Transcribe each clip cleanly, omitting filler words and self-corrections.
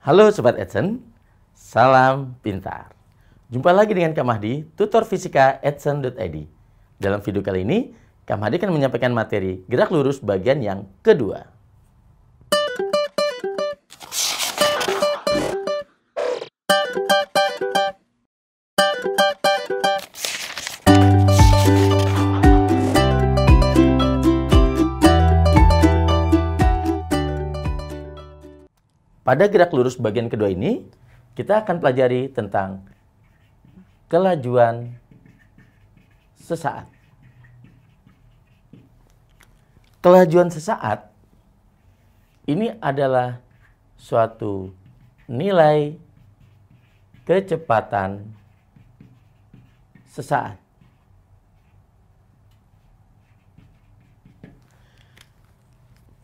Halo Sobat Edson, salam pintar. Jumpa lagi dengan Kak Mahdi, tutor fisika edson.id. Dalam video kali ini, Kak Mahdi akan menyampaikan materi gerak lurus bagian yang kedua. Pada gerak lurus bagian kedua ini, kita akan pelajari tentang kelajuan sesaat. Kelajuan sesaat ini adalah suatu nilai kecepatan sesaat.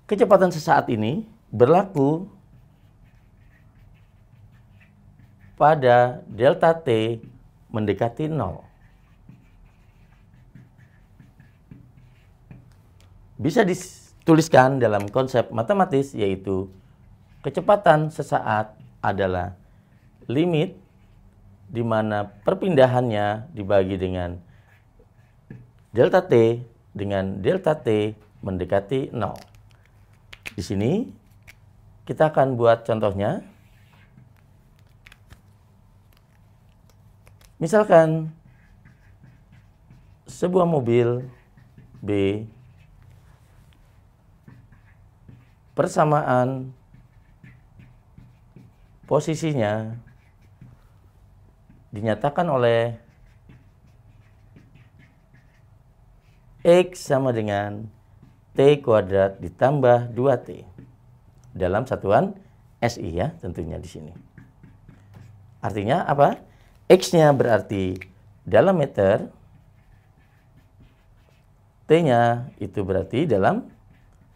Kecepatan sesaat ini berlaku pada delta T mendekati 0. Bisa dituliskan dalam konsep matematis, yaitu kecepatan sesaat adalah limit di mana perpindahannya dibagi dengan delta T dengan delta T mendekati 0. Di sini kita akan buat contohnya. Misalkan sebuah mobil B persamaan posisinya dinyatakan oleh X sama dengan T kuadrat ditambah 2T dalam satuan SI ya, tentunya di sini. Artinya apa? X-nya berarti dalam meter, T-nya itu berarti dalam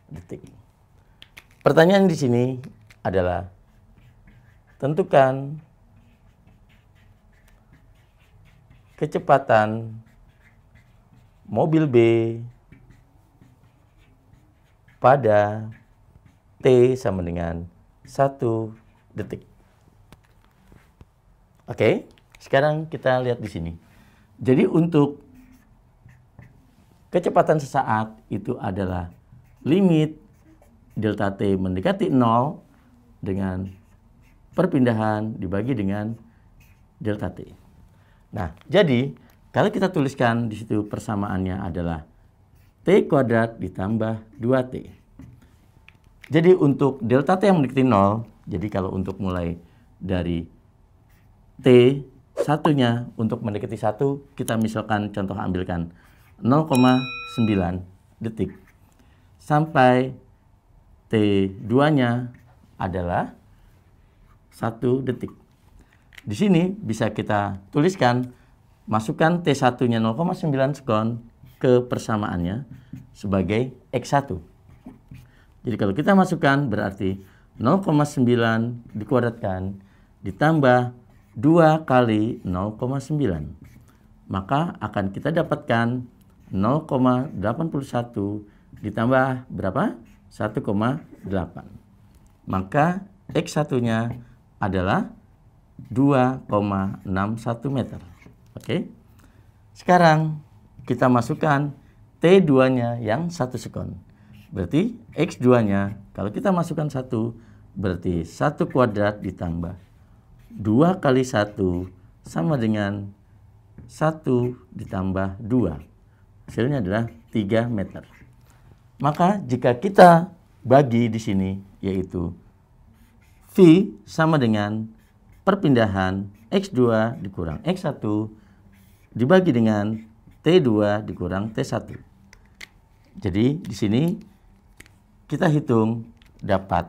detik. Pertanyaan di sini adalah tentukan kecepatan mobil B pada T sama dengan 1 detik. Oke. Sekarang kita lihat di sini. Jadi untuk kecepatan sesaat itu adalah limit delta T mendekati 0 dengan perpindahan dibagi dengan delta T. Nah, jadi kalau kita tuliskan di situ persamaannya adalah T kuadrat ditambah 2T. Jadi untuk delta T yang mendekati 0, jadi kalau untuk mulai dari T satunya untuk mendekati 1, kita misalkan contoh ambilkan 0,9 detik. Sampai T2-nya adalah 1 detik. Di sini bisa kita tuliskan, masukkan T1-nya 0,9 sekon ke persamaannya sebagai X1. Jadi kalau kita masukkan berarti 0,9 dikuadratkan ditambah 2 kali 0,9. Maka akan kita dapatkan 0,81 ditambah berapa? 1,8. Maka X1-nya adalah 2,61 meter. Oke. Sekarang kita masukkan T2-nya yang 1 sekon. Berarti X2-nya kalau kita masukkan 1 berarti 1 kuadrat ditambah 2 kali 1 sama dengan 1 ditambah 2. Hasilnya adalah 3 meter. Maka jika kita bagi di sini, yaitu V sama dengan perpindahan X2 dikurang X1 dibagi dengan T2 dikurang T1. Jadi di sini kita hitung dapat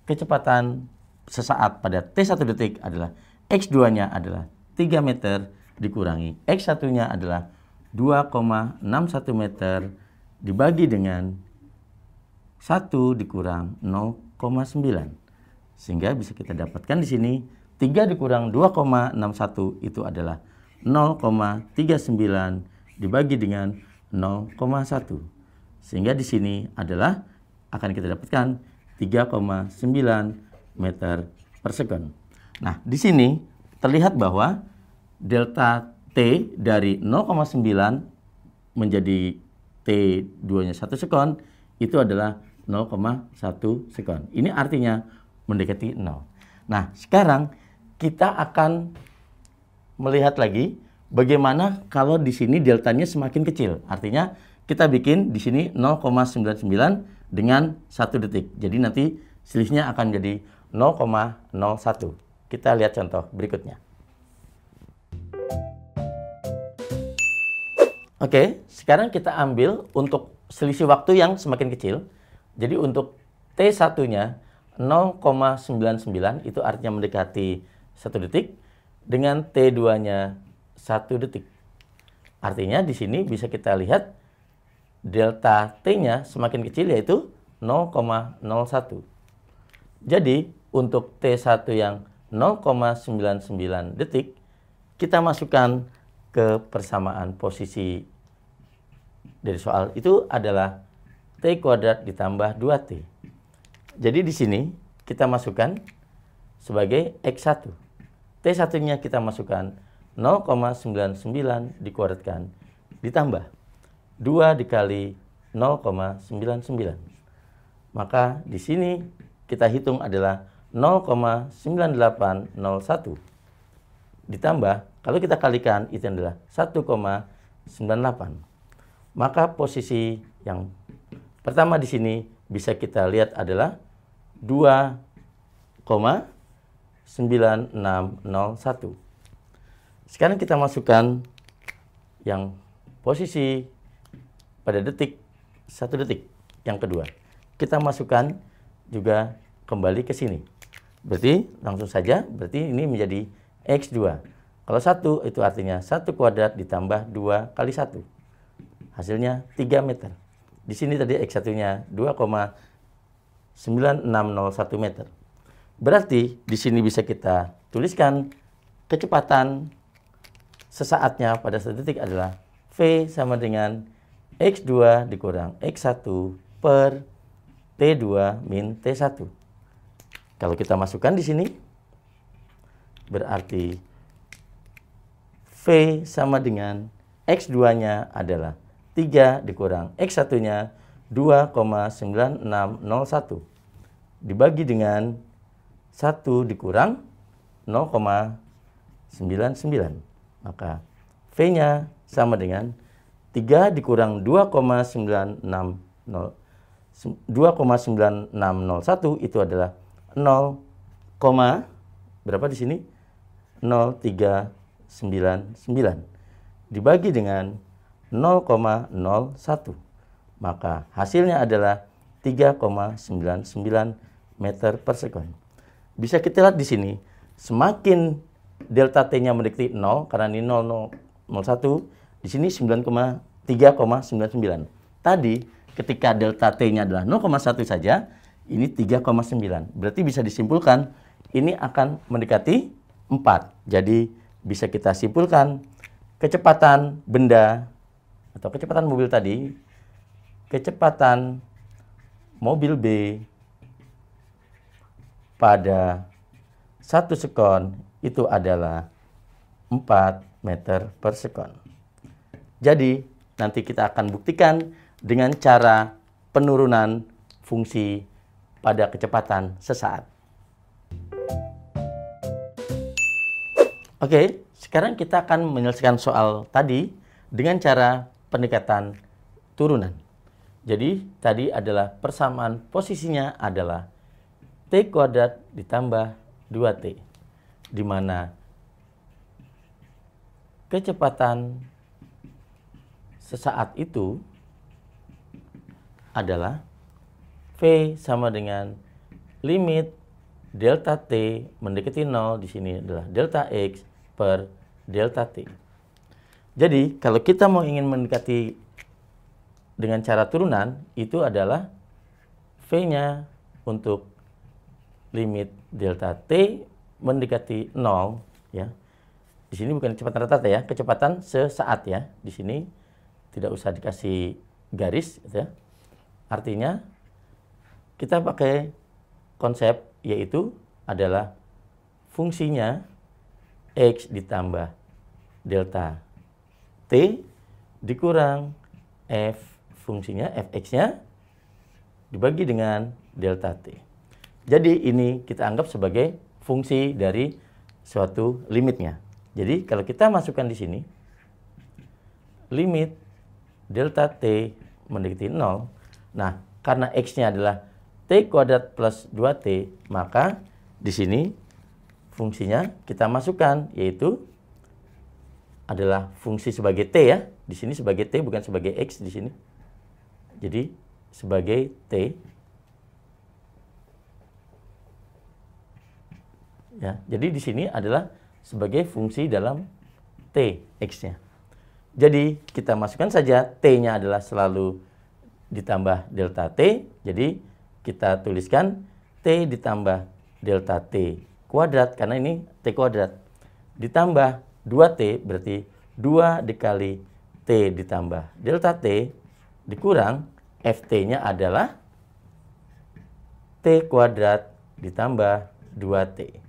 kecepatan sesaat pada T1 detik adalah X2-nya adalah 3 meter dikurangi X1-nya adalah 2,61 meter dibagi dengan 1 dikurang 0,9. Sehingga bisa kita dapatkan di sini 3 dikurang 2,61 itu adalah 0,39 dibagi dengan 0,1. Sehingga di sini adalah akan kita dapatkan 3,9 meter per second. Nah, di sini terlihat bahwa delta T dari 0,9 menjadi T2-nya 1 sekon itu adalah 0,1 sekon. Ini artinya mendekati 0. Nah, sekarang kita akan melihat lagi bagaimana kalau di sini deltanya semakin kecil. Artinya kita bikin di sini 0,99 dengan 1 detik. Jadi nanti selisihnya akan jadi 0,01. Kita lihat contoh berikutnya. Oke, sekarang kita ambil untuk selisih waktu yang semakin kecil. Jadi untuk T1-nya 0,99 itu artinya mendekati 1 detik. Dengan T2-nya 1 detik. Artinya di sini bisa kita lihat delta T-nya semakin kecil yaitu 0,01. Jadi untuk T1 yang 0,99 detik kita masukkan ke persamaan posisi dari soal itu adalah T kuadrat ditambah 2T. Jadi di sini kita masukkan sebagai X1. T1-nya kita masukkan 0,99 dikuadratkan ditambah 2 dikali 0,99. Maka di sini kita hitung adalah 0,9801 ditambah, kalau kita kalikan itu adalah 1,98. Maka posisi yang pertama di sini bisa kita lihat adalah 2,9601. Sekarang kita masukkan yang posisi pada detik 1 detik yang kedua. Kita masukkan juga kembali ke sini. Berarti langsung saja, berarti ini menjadi X2. Kalau 1 itu artinya 1 kuadrat ditambah 2 kali 1. Hasilnya 3 meter. Di sini tadi X1-nya 2,9601 meter. Berarti di sini bisa kita tuliskan kecepatan sesaatnya pada 1 detik adalah V sama dengan X2 dikurang X1 per T2 min T1. Kalau kita masukkan di sini, berarti V sama dengan X2-nya adalah 3 dikurang X1-nya 2,9601 dibagi dengan 1 dikurang 0,99. Maka V-nya sama dengan 3 dikurang 2,9601 itu adalah 0, berapa di sini? 0,399 dibagi dengan 0,01. Maka hasilnya adalah 3,99 meter per sekon. Bisa kita lihat di sini, semakin delta T-nya mendekati 0, karena ini 0,01, di sini 3,99. Tadi ketika delta T-nya adalah 0,1 saja, ini 3,9. Berarti bisa disimpulkan ini akan mendekati 4. Jadi bisa kita simpulkan kecepatan benda atau kecepatan mobil tadi, kecepatan mobil B pada 1 sekon itu adalah 4 meter per sekon. Jadi nanti kita akan buktikan dengan cara penurunan fungsi pada kecepatan sesaat. Oke, sekarang kita akan menyelesaikan soal tadi dengan cara pendekatan turunan. Jadi tadi adalah persamaan posisinya adalah T kuadrat ditambah 2T, di mana kecepatan sesaat itu adalah V sama dengan limit delta T mendekati 0, di sini adalah delta X per delta T. Jadi kalau kita mau ingin mendekati dengan cara turunan, itu adalah V-nya untuk limit delta T mendekati 0, ya. Di sini bukan kecepatan rata-rata ya, kecepatan sesaat ya. Di sini tidak usah dikasih garis, gitu ya. Artinya kita pakai konsep, yaitu adalah fungsinya X ditambah delta T dikurang F fungsinya Fx-nya dibagi dengan delta T. Jadi ini kita anggap sebagai fungsi dari suatu limitnya. Jadi kalau kita masukkan di sini, limit delta T mendekati 0. Nah, karena X-nya adalah T kuadrat plus 2T, maka di sini fungsinya kita masukkan, yaitu adalah fungsi sebagai T ya. Di sini sebagai T, bukan sebagai X di sini. Jadi sebagai T. Ya, jadi di sini adalah sebagai fungsi dalam T, X-nya. Jadi kita masukkan saja T-nya adalah selalu ditambah delta T. Jadi kita tuliskan T ditambah delta T kuadrat, karena ini T kuadrat. Ditambah 2T berarti 2 dikali T ditambah delta T dikurang Ft-nya adalah T kuadrat ditambah 2T.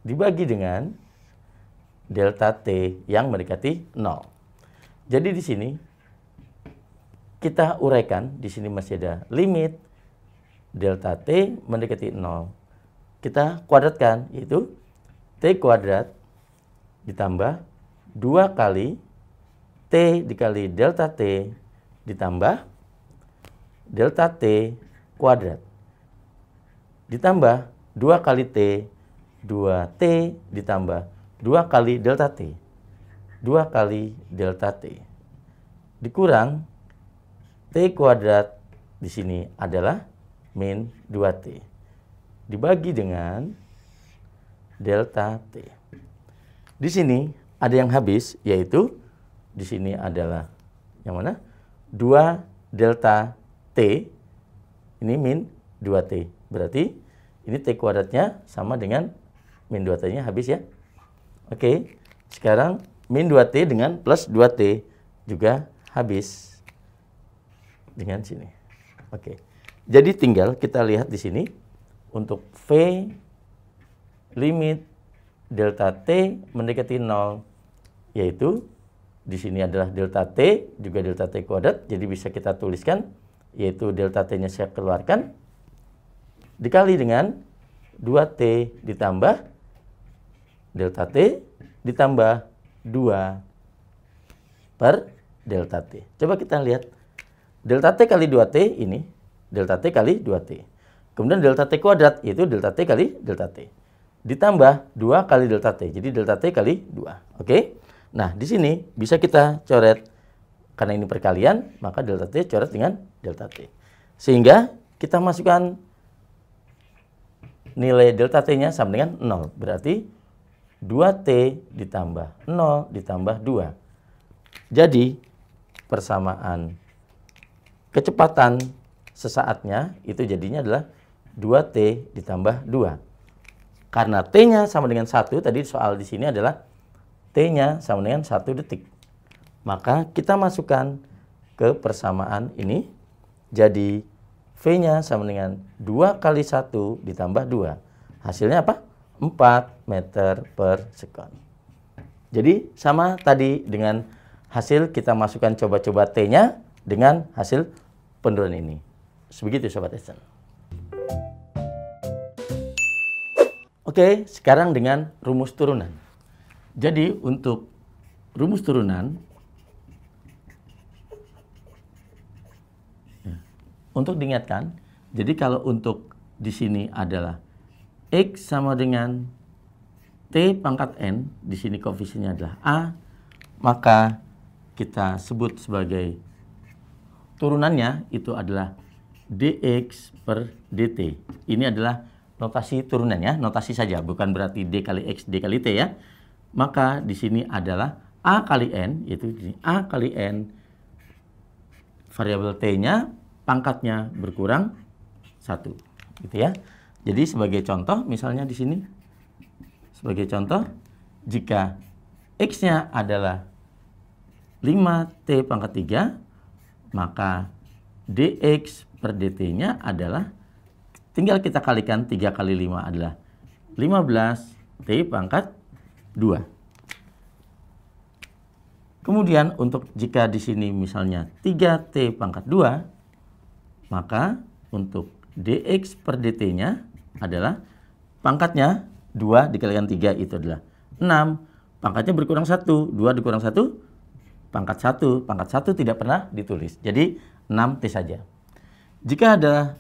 Dibagi dengan delta T yang mendekati 0. Jadi di sini kita uraikan, di sini masih ada limit delta T mendekati 0. Kita kuadratkan, yaitu T kuadrat ditambah 2 kali T dikali delta T ditambah delta T kuadrat. Ditambah 2 kali T, 2T ditambah 2 kali delta T. 2 kali delta T. Dikurang T kuadrat di sini adalah min 2T. Dibagi dengan delta T. Di sini ada yang habis, yaitu di sini adalah yang mana? 2 delta T. Ini min 2T. Berarti ini T kuadratnya sama dengan min 2T-nya habis ya. Oke, sekarang min 2T dengan plus 2T juga habis dengan sini. Oke, jadi tinggal kita lihat di sini untuk V limit delta T mendekati 0, yaitu di sini adalah delta T juga delta T kuadrat, jadi bisa kita tuliskan, yaitu delta T-nya saya keluarkan dikali dengan 2T ditambah delta T ditambah 2 per delta T. Coba kita lihat. Delta T kali 2T ini, delta T kali 2T. Kemudian delta T kuadrat, yaitu delta T kali delta T. Ditambah 2 kali delta T. Jadi delta T kali 2. Oke? Nah, di sini bisa kita coret. Karena ini perkalian, maka delta T coret dengan delta T. Sehingga kita masukkan nilai delta T-nya sama dengan 0. Berarti 2T ditambah 0 ditambah 2. Jadi persamaan kecepatan sesaatnya itu jadinya adalah 2T ditambah 2. Karena T-nya sama dengan 1, tadi soal di sini adalah T-nya sama dengan 1 detik. Maka kita masukkan ke persamaan ini, jadi V-nya sama dengan 2 kali 1 ditambah 2. Hasilnya apa? 4 meter per sekon. Jadi sama tadi dengan hasil kita masukkan coba-coba T-nya dengan hasil penurunan ini. Sebegitu Sobat Esen. Oke, sekarang dengan rumus turunan. Jadi untuk rumus turunan, untuk diingatkan, jadi kalau untuk di sini adalah X sama dengan T pangkat N, di sini koefisiennya adalah A, maka kita sebut sebagai turunannya itu adalah dx per dt. Ini adalah notasi turunannya, notasi saja, bukan berarti d kali x, d kali t ya. Maka di sini adalah A kali N, yaitu A kali N, variabel T-nya, pangkatnya berkurang 1, gitu ya. Jadi sebagai contoh, misalnya di sini, sebagai contoh, jika X-nya adalah 5T pangkat 3, maka dx per dt-nya adalah tinggal kita kalikan 3 kali 5 adalah 15T pangkat 2. Kemudian untuk jika di sini misalnya 3T pangkat 2, maka untuk dx per dt-nya adalah pangkatnya 2 dikalikan 3 itu adalah 6. Pangkatnya berkurang 1. 2 dikurang 1, pangkat 1. Pangkat 1 tidak pernah ditulis. Jadi 6T saja. Jika ada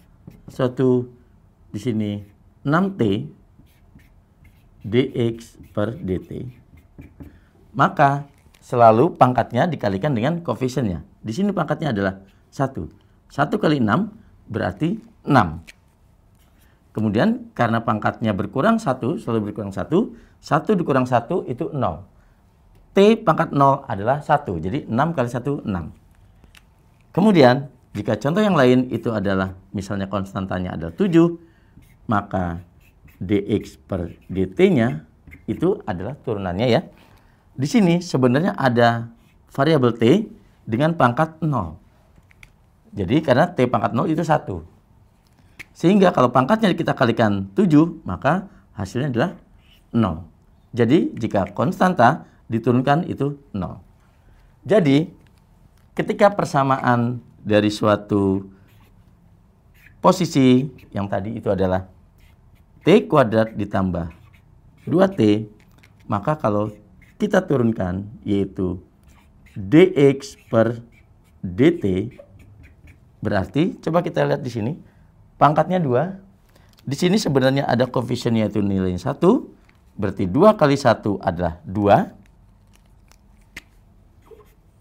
suatu di sini 6T dx per dt, maka selalu pangkatnya dikalikan dengan koefisiennya. Di sini pangkatnya adalah 1. 1 kali 6 berarti 6. Kemudian karena pangkatnya berkurang 1, selalu berkurang 1. 1 dikurang 1 itu 0. T pangkat 0 adalah 1. Jadi 6 kali 1, 6. Kemudian jika contoh yang lain itu adalah misalnya konstantanya adalah 7, maka dx per dt-nya itu adalah turunannya ya. Di sini sebenarnya ada variabel t dengan pangkat 0. Jadi karena t pangkat 0 itu 1. Sehingga kalau pangkatnya kita kalikan 7, maka hasilnya adalah 0. Jadi jika konstanta diturunkan itu 0. Jadi ketika persamaan dari suatu posisi yang tadi itu adalah t kuadrat ditambah 2t, maka kalau kita turunkan yaitu dx per dt, berarti coba kita lihat di sini pangkatnya 2. Di sini sebenarnya ada koefisiennya yaitu nilainya 1, berarti 2 kali 1 adalah 2.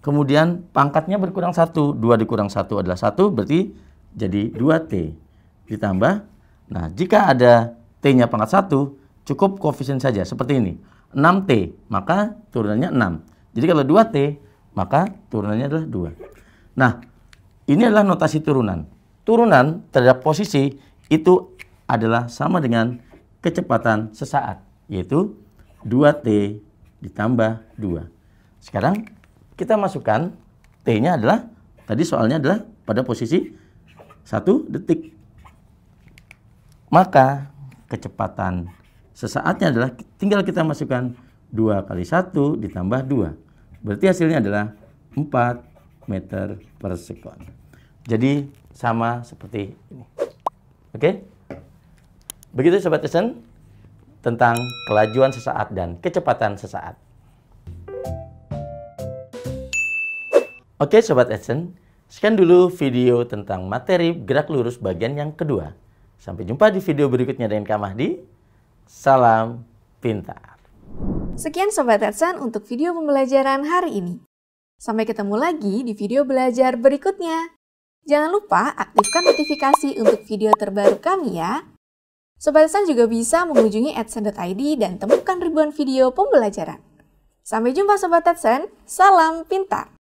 Kemudian pangkatnya berkurang 1, 2 dikurang 1 adalah 1, berarti jadi 2t ditambah. Nah, jika ada t-nya pangkat 1, cukup koefisien saja seperti ini. 6t, maka turunannya 6. Jadi kalau 2t, maka turunannya adalah 2. Nah, ini adalah notasi turunan. Turunan terhadap posisi itu adalah sama dengan kecepatan sesaat, yaitu 2t ditambah 2. Sekarang kita masukkan t-nya adalah, tadi soalnya adalah pada posisi 1 detik. Maka kecepatan sesaatnya adalah tinggal kita masukkan 2 kali 1 ditambah 2. Berarti hasilnya adalah 4 meter per sekon. Jadi sama seperti ini. Oke? Begitu Sobat Edson tentang kelajuan sesaat dan kecepatan sesaat. Oke Sobat Edson, sekian dulu video tentang materi gerak lurus bagian yang kedua. Sampai jumpa di video berikutnya dengan Kak Mahdi. Salam pintar. Sekian Sobat Edson untuk video pembelajaran hari ini. Sampai ketemu lagi di video belajar berikutnya. Jangan lupa aktifkan notifikasi untuk video terbaru kami ya. Sobat Edson juga bisa mengunjungi edson.id dan temukan ribuan video pembelajaran. Sampai jumpa Sobat Edson, salam pintar.